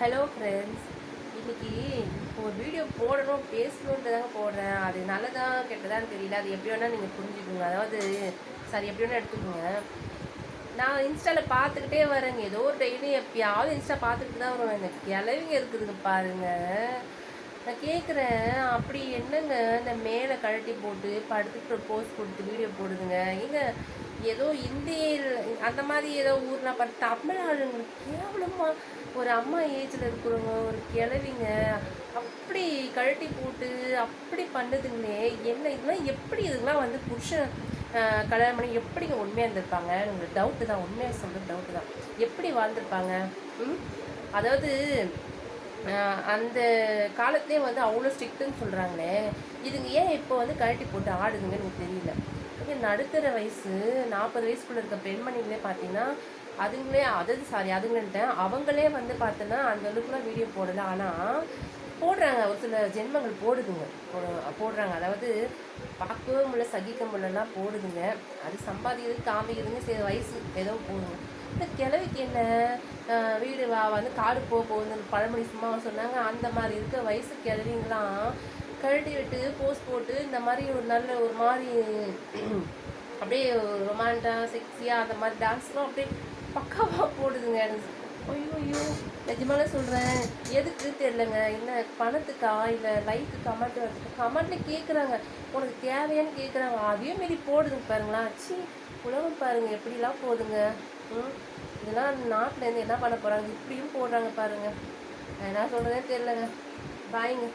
Hello friends, இன்னைக்கு ஒரு video போடணும் பேசணுன்ட்டு தாங்க போடுறேன். அது நல்லதா கெட்டதான்னு தெரியல. அது எப்படி வேணால் நீங்கள் புரிஞ்சுக்கோங்க. அதாவது சரி எப்படி வேணால் எடுத்துக்கோங்க. நான் இன்ஸ்டாவில் பார்த்துக்கிட்டே வரேங்க. ஏதோ ஒரு டெய்லி எப்பயாவது இன்ஸ்டா பார்த்துக்கிட்டு தான் வருவேன். இந்த கிளவிங்க இருக்குதுங்க பாருங்கள். நான் கேட்குறேன், அப்படி என்னங்க இந்த மேலே கழட்டி போட்டு படுத்துட்டு போஸ்ட் கொடுத்து வீடியோ போடுதுங்க. ஏங்க ஏதோ இந்தியில் அந்த மாதிரி ஏதோ ஊர்னா பார்த்து தமிழ்நாடுங்க கேவலமாக ஒரு அம்மா ஏஜில் இருக்கிறவங்க ஒரு கிழவிங்க அப்படி கழட்டி போட்டு அப்படி பண்ணுதுங்களே. என்ன இதெல்லாம் எப்படி இதுக்கெலாம் வந்து புருஷன் கல்யாணம் பண்ணி எப்படிங்க உண்மையாக இருந்திருப்பாங்க? உங்களுக்கு டவுட்டு தான், உண்மையாக சொல்கிறது டவுட்டு தான். எப்படி வாழ்ந்திருப்பாங்க? அதாவது அந்த காலத்துலேயே வந்து அவ்வளோ ஸ்ட்ரிக்ட்டுன்னு சொல்கிறாங்களே, இதுங்க ஏன் இப்போ வந்து கழட்டி போட்டு ஆடுதுங்கன்னு எனக்கு தெரியல. நடுத்தர வயசு 40 வயசுக்குள்ளே இருக்க பெண்மணிகளே பார்த்தீங்கன்னா அதுங்கள்ட்டேன் அவங்களே வந்து பார்த்தோன்னா அந்த அளவுக்குலாம் வீடியோ போடலை. ஆனால் போடுறாங்க, ஒரு சில ஜென்மங்கள் போடுதுங்க, போடுறாங்க. அதாவது பார்க்கவே முடியல, சகிக்க முடியலாம் போடுதுங்க. அது சம்பாதிக்கிறது காமிக்கிறதுங்க, சரி வயசு ஏதோ போடுங்க. இந்த கிழவிக்கு என்ன வீடு வந்து காடு போகுதுன்னு பழமொழி சும்மா சொன்னாங்க. அந்த மாதிரி இருக்க வயசு கிழவிங்களாம் கழட்டி விட்டு போஸ்ட் போட்டு இந்த மாதிரி ஒரு நல்ல ஒரு மாதிரி அப்படியே ரொமான்டாக செக்ஸியாக அந்த மாதிரி டான்ஸ்லாம் அப்படியே பக்காவாக போடுதுங்க. ஐயோ நிஜமால சொல்கிறேன், எதுக்கு தெரியலங்க. என்ன பணத்துக்கா இல்லை லைக்கு கமெண்ட் வரதுக்கு? கமெண்ட்டில் கேட்குறாங்க, உனக்கு தேவையான்னு கேட்குறாங்க. அதையும் மாரி போடுதுங்க பாருங்களா. சி உலகம் பாருங்கள் எப்படிலாம் போகுதுங்க. இதெல்லாம் நாட்டிலேருந்து என்ன பண்ண போகிறாங்க? இப்படியும் போடுறாங்க பாருங்கள். என்ன சொல்கிறதே தெரியலங்க. பாய்ங்க.